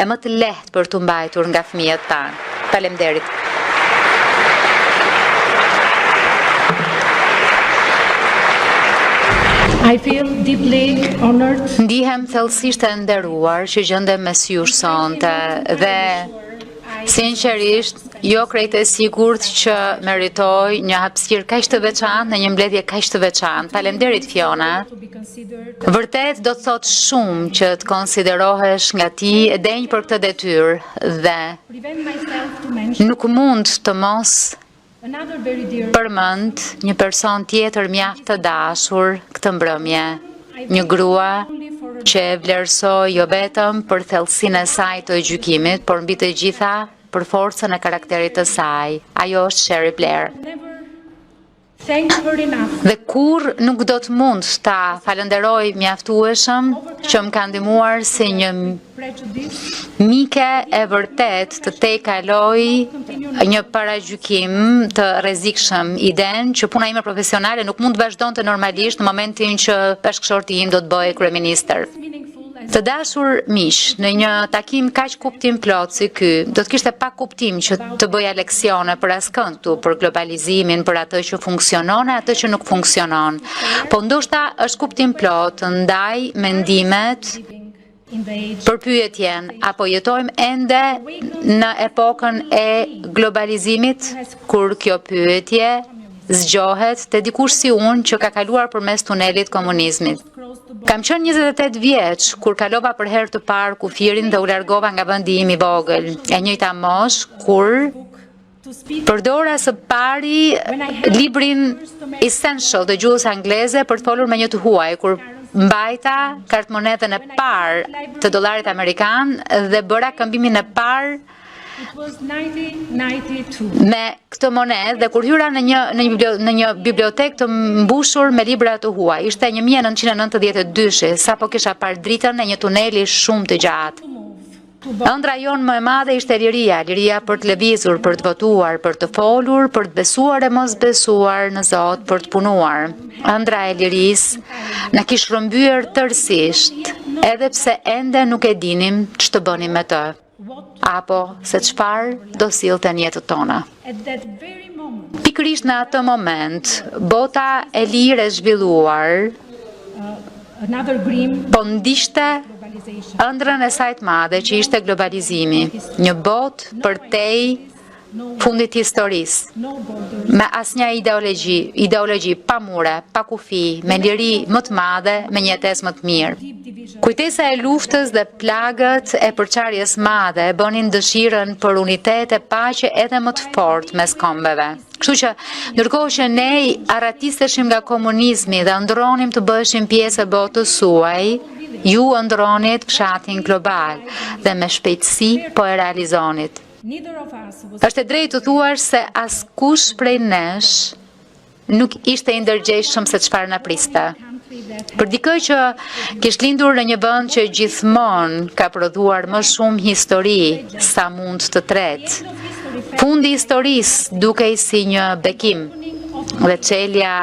e më të lehtë për të mbajtur nga fëmijët tanë. Faleminderit. I feel deeply honored. Ndihem thellësisht e nderuar që gjendem mes jush sonte dhe sinqerisht jo krejt e sigurt që meritoj një hapësirë kaq të veçantë në një mbledhje kaq të veçantë. Faleminderit Fiona. Vërtet do të thot shumë që të konsiderohesh nga ti e denj për këtë detyrë dhe nuk mund të mos përmend një person tjetër mjaft të dashur këtë mbrëmje, një grua që e vlerësoj jo vetëm për thellësinë e saj të gjykimit, por mbi të gjitha për forcën e karakterit të saj. Ajo është Sherry Blair. Dhe kur nuk do të mund ta falenderoj mjaftueshëm që më ka ndihmuar si një mike e vërtet të te kaloj një paragjykim të rrezikshëm, iden që puna ime profesionale nuk mund të vazhdonte normalisht në momentin që bashkëshorti im do të bëhej kryeministër. Të dashur miq, në një takim kaq kuptim plot si ky, do të kishte pak kuptim që të bëja leksione për askënd këtu, për globalizimin, për atë që funksionon e atë që nuk funksionon. Po ndoshta është kuptim plot ndaj mendimet për pyetjen, apo jetojmë ende në epokën e globalizimit, kur kjo pyetje zgjohet te dikush si unë që ka kaluar përmes tunelit komunizmit. Kam qenë 28 vjeç kur kalova për herë të parë kufirin dhe u largova nga vendi im i vogël. E njëjta moshë kur përdora së pari librin Essential të gjuhës angleze për të folur me një të huaj, kur mbajta kartmonedhën e parë të dollarit amerikan dhe bëra këmbimin e parë me këtë monedhë dhe kur hyra në një bibliotekë të mbushur me libra të huaj. Ishte 1992, sapo kisha parë dritën e një tuneli shumë të gjatë. Ëndra jonë më e madhe ishte liria për të lëvizur, për të votuar, për të folur, për të besuar e mos besuar në Zot, për të punuar. Ëndra e lirisë na kishte rrëmbyer tërësisht, edhe pse ende nuk e dinim ç'të bënim me të, apo se çfarë do sillte në jetën tona. Pikërisht në atë moment, bota e lirë e zhvilluar po ndiqte ëndrrën e saj të madhe që ishte globalizimi, një botë përtej fundit historisë, me asnjë ideologji pa mure, pa kufi, me liri më të madhe, me një jetesë më të mirë. Kujtesa e luftës dhe plagët e përçarjes madhe e bënin dëshirën për unitet e paqe edhe më të fortë mes kombeve. Kështu që ndërkohë që ne arratisteshim nga komunizmi dhe ndronim të bëheshim pjesë e botës suaj, ju ndronit fshatin global dhe me shpejtësi po e realizonit. Është e drejtë të thuash se askush prej nesh nuk ishte i ndërgjegjshëm se çfarë na priste. Për dikë që kish lindur në një vend që gjithmonë ka prodhuar më shumë histori sa mund të tretë. Fundi i historisë dukej si një bekim dhe çelja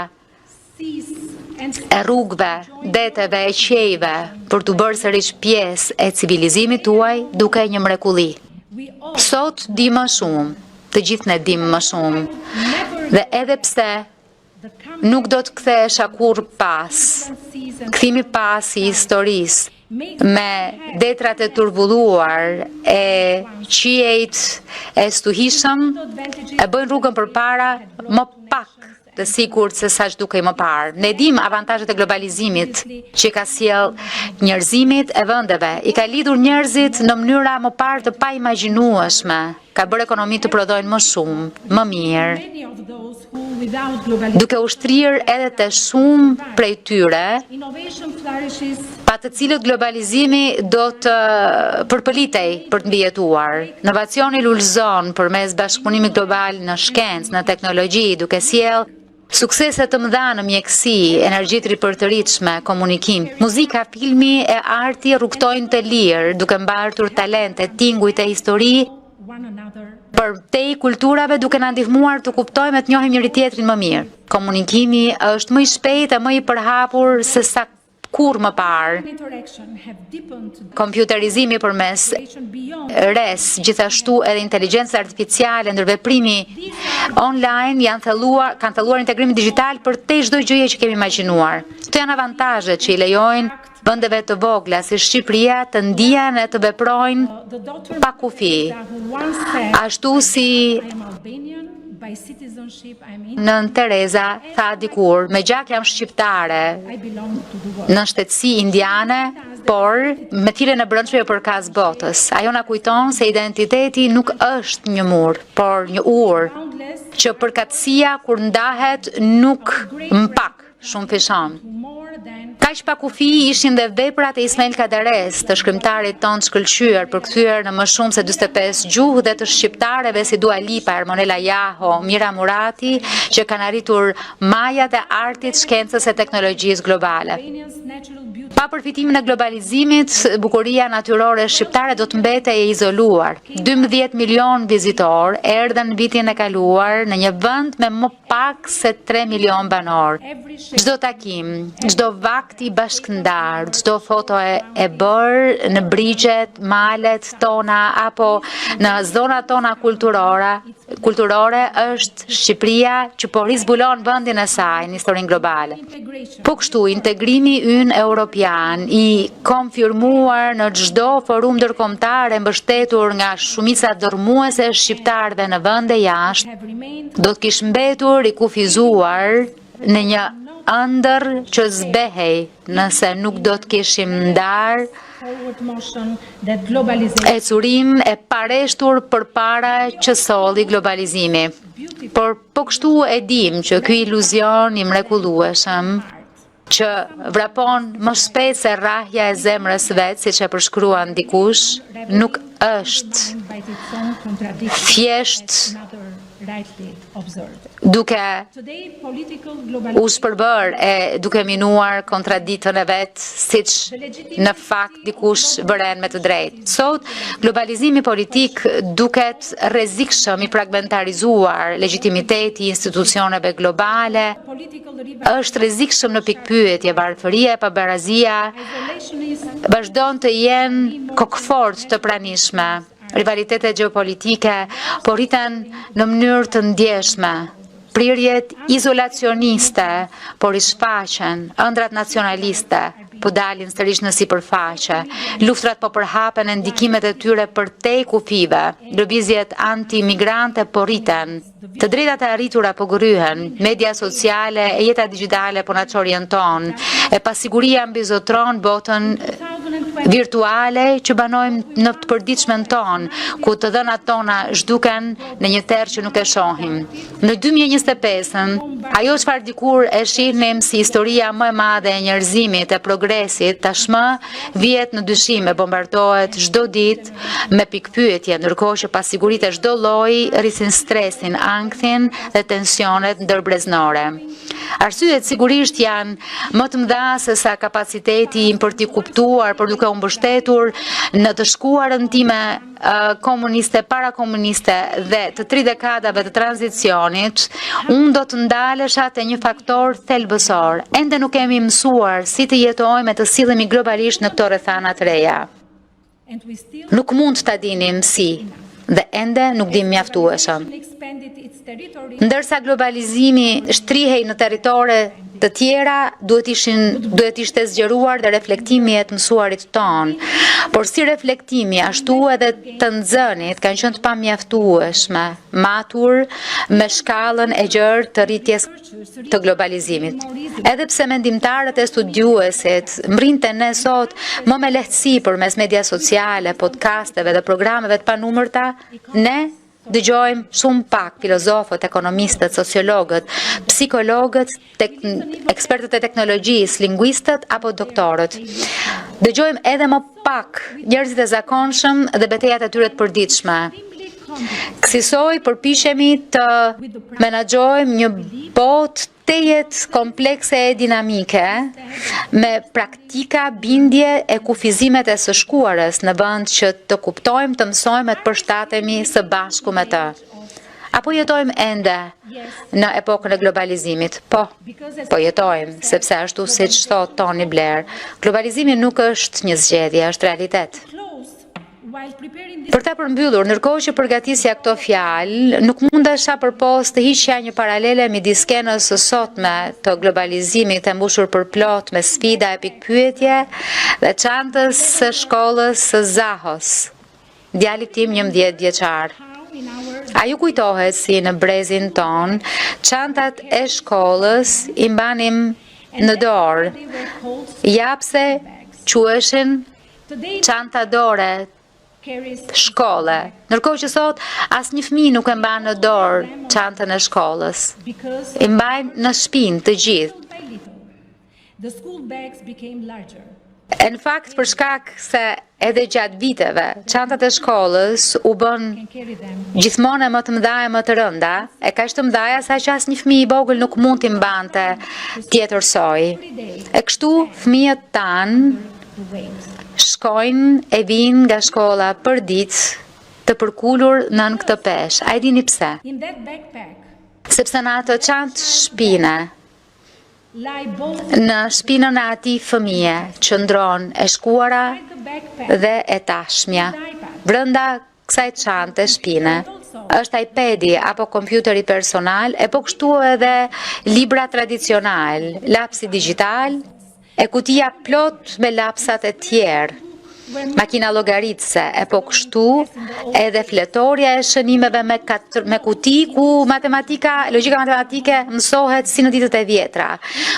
e rrugëve, deteve e qejve për të bërë sërish pjesë e civilizimit tuaj dukej një mrekulli. Sot di më shumë, të gjithë ne dim më shumë, dhe edhe pse nuk do të kthehesha kurrë pas, kthimi pas i historisë, me detrat e turbulluar, e qiejt e stuhishëm, e bëjnë rrugën përpara më pak të sigurt se sa ç'dukej më parë. Ne dim avantazhet e globalizimit që ka sjell njerëzimit e vendeve, i ka lidhur njerëzit në mënyra më parë të paimagjinueshme, ka bërë ekonomitë të prodhojnë më shumë, më mirë, duke ushtrirë edhe të shumë prej tyre, pa të cilët globalizimi do të përpëlitej për të mbijetuar. Inovacioni ulëzon përmes bashkëpunimit global në shkencë, në teknologji, duke sjell suksese të mëdha në mjekësi, energji të ripërtëritshme, komunikim. Muzika, filmi e arti rrugtojnë të lirë, duke mbartur talente, tingujt e histori për te kulturave duke na ndihmuar të kuptojmë e të njohim njëri tjetrin më mirë. Komunikimi është më i shpejtë e më i përhapur se sa kur më parë. interaction have deepened Kompjuterizimi përmes beyond res, gjithashtu edhe inteligjenca artificiale, ndërveprimi online kanë thelluar integrimin digjital për te çdo gjëje që kemi imagjinuar. Këto janë avantazhet që i lejojnë vendeve të vogla si Shqipëria të ndihen e të veprojnë the daughter pa kufi. who once said, Ashtu si I am Albanian, by citizenship I am Nën Tereza tha dikur, me gjak jam shqiptare, I belong to the world. në shtetësi indiane, por me thirrjen e brendshme përkas botës. Ajo na kujton se identiteti nuk është një mur, por një urë, Boundless, që përkatësia kur ndahet nuk mpak, shumë fishon. more than Kaq pa kufi ishin dhe veprat e Ismail Kadares, të shkrimtarit ton shkëlqyer, përkthyer në më shumë se 45 gjuhë dhe të shqiptareve si Dua Lipa, Ermonela Jaho, Mira Murati, që kanë arritur majat e artit, shkencës e teknologjisë globale. Albanians' natural beauty. Pa përfitimin e globalizimit, bukuria natyrore shqiptare do të mbetej e izoluar. 12 milion vizitor erdhën vitin e kaluar në një vend me më pak se 3 milion banor. Every shape Çdo takim, çdo vakt i bashkëndar, çdo foto e bërë në brigjet, malet tona apo në zonat tona kulturore është Shqipëria që po rizbulon vendin e saj në historinë globale. integration. Po kështu, integrimi ynë europian i konfirmuar në çdo forum ndërkombëtar e mbështetur nga shumica dërmuese e shqiptarëve në vende jashtë, Have remained do të kishte mbetur i kufizuar në një ëndër që zbehej nëse nuk do të kishim ndar forward motion that globalization ecurim e pareshtur përpara që solli globalizimi. Por po kështu e dim që ky iluzion i mrekullueshëm që vrapon më shpejt se rrahja e zemrës vet, siç e përshkruan dikush, nuk është by its own contradiction, thjesht another rightly observed. duke Today, political u globalization shpërbër e duke minuar kontradiktën e vet, siç në fakt dikush vëren me të drejtë. Sot, globalizimi politik duket rrezikshëm i fragmentarizuar, legitimiteti i institucioneve globale political rival është rrezikshëm në pikpyetje, varfëria e pabarazia isolationism vazhdon të jenë kokëfort të pranishme. Rivalitetet gjeopolitike po rriten në mënyrë të ndjeshme. Prirjet izolacioniste po rishfaqen, ëndrat nacionaliste po dalin sërish në sipërfaqe. Luftrat po përhapen e ndikimet e tyre përtej kufive. Lëvizjet anti-migrante po rriten. Të drejtat e arritura po gryhen. Media sociale e jeta digjitale po na çorienton. E pasiguria mbizotron botën virtuale që banojmë në të përditshmen ton, ku të dhënat tona zhduken në një terr që nuk e shohim. Në 2025-ën, ajo çfarë dikur e shihnim si historia më e madhe e njerëzimit e progresit, tashmë vihet në dyshim e bombardohet çdo ditë me pikpyetje, ndërkohë që pasiguritë e çdo lloji rrisin stresin, ankthin dhe tensionet ndërbreznore. Arsyet sigurisht janë më të mëdha se sa kapaciteti im për t'i kuptuar, për duke u mbështetur në të shkuarën time komuniste, parakomuniste dhe të 3 dekadave të tranzicionit, unë do të ndalesha te një faktor thelbësor. Ende nuk kemi mësuar si të jetojmë e të sillemi globalisht në këto rrethana të reja. and we still Nuk mund ta dinim si, dhe ende nuk dim mjaftueshëm. expanded its territory Ndërsa globalizimi shtrihej në territore të tjera, duhet ishte zgjeruar dhe reflektimi e të mësuarit ton. Por si reflektimi, ashtu edhe të nxënit kanë qenë të pamjaftueshme, matur me shkallën e gjerë të rritjes të globalizimit. Edhe pse mendimtarët e studiuesit mrinte ne sot më me lehtësi përmes media sociale, podcasteve dhe programeve të panumërta, ne dëgjojmë shumë pak filozofët, ekonomistët, sociologët, psikologët, ekspertët e teknologjisë, lingvistët apo doktorët. Dëgjojmë edhe më pak njerëzit e zakonshëm dhe betejat e tyre të përditshme. Kësaj përpiqemi të menaxhojmë një botë tejet komplekse e dinamike, me praktika, bindje e kufizimet e së shkuarës në vend që të kuptojmë, të mësojmë e të përshtatemi së bashku me të. Apo jetojmë ende në epokën e globalizimit? Po jetojmë, sepse ashtu siç thot Tony Blair, globalizimi nuk është një zgjedhje, është realitet. Për ta përmbyllur, ndërkohë që përgatisja këto fjalë, nuk mundesha përpos të hiqja një paralele midis skenës së sotme të globalizimit të mbushur për plot me sfida e pikpyetje dhe çantës së shkollës së Zahos, djalit tim 11 vjeçar. A ju kujtohet si në brezin ton, çantat e shkollës i mbanim në dorë, japse quheshin çanta dore shkolle, ndërkohë që sot asnjë fëmijë nuk e mban në dorë çantën e shkollës. I mbajnë në shpinë të gjithë. E në fakt për shkak se edhe gjatë viteve, çantat e shkollës u bën gjithmonë më të mëdha e më të rënda, e kaq të mëdha sa që asnjë fëmijë i vogël nuk mund t'i mbante tjetër soi. E kështu fëmijët tanë shkojnë e vinë nga shkolla për ditë të përkulur nën këtë peshë. A e dini pse? Sepse në atë çantë shpine, në shpinën e atij fëmije qëndron e shkuara dhe e tashmja. Brenda kësaj çante shpine është iPad-i apo kompjuteri personal, e po kështu edhe libra tradicional, lapsi digjital, e kutia plot me lapsat e tjerë, makina llogaritse, e po kështu edhe fletorja e shënimeve me kuti ku logjika matematike mësohet si në ditët e vjetra.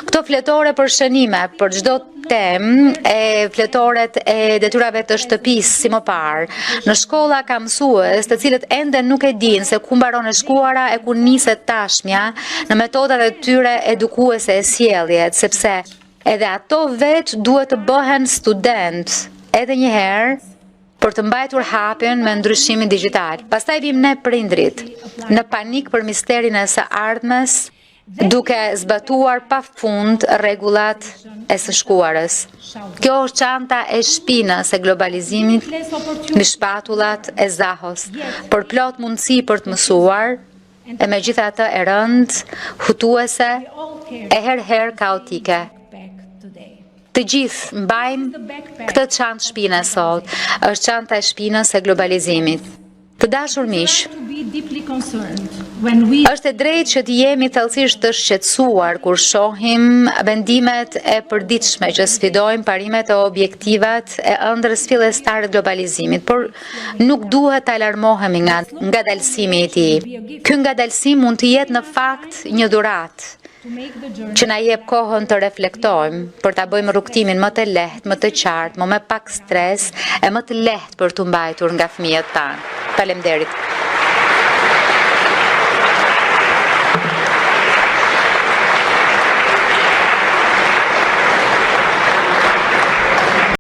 Këto fletore për shënime, për çdo temë, e fletoret e detyrave të shtëpisë si më parë. Në shkolla ka mësues të cilët ende nuk e dinë se ku mbaron e shkuara e ku niset tashmja në metodat e tyre edukuese e sjelljet, sepse edhe ato vetë duhet të bëhen student, edhe një herë, për të mbajtur hapjen me ndryshimin digjital. Pastaj vim ne prindrit, në panik për misterin e së ardhmes, duke zbatuar pafund rregullat e së shkuarës. Kjo është çanta e shpinës e globalizimit, me shpatullat e Zahos, për plot mundësi për të mësuar, e megjithatë e rëndë, hutuese, e herë kaotike. Të gjithë mbajmë këtë çantë shpine sot, është çanta e shpinës e globalizimit. Të dashur miq, është e drejtë që të jemi thellësisht të shqetësuar kur shohim vendimet e përditshme që sfidojnë parimet e objektivat e ëndrrës fillestare të globalizimit, por nuk duhet të alarmohemi nga ngadalësimi i tij. Ky ngadalësim mund të jetë në fakt një dhuratë që na jep kohën të reflektojmë për ta bëjmë rrugtimin më të lehtë, më të qartë, më me pak stres e më të lehtë për të mbajtur nga fëmijët tanë. Faleminderit.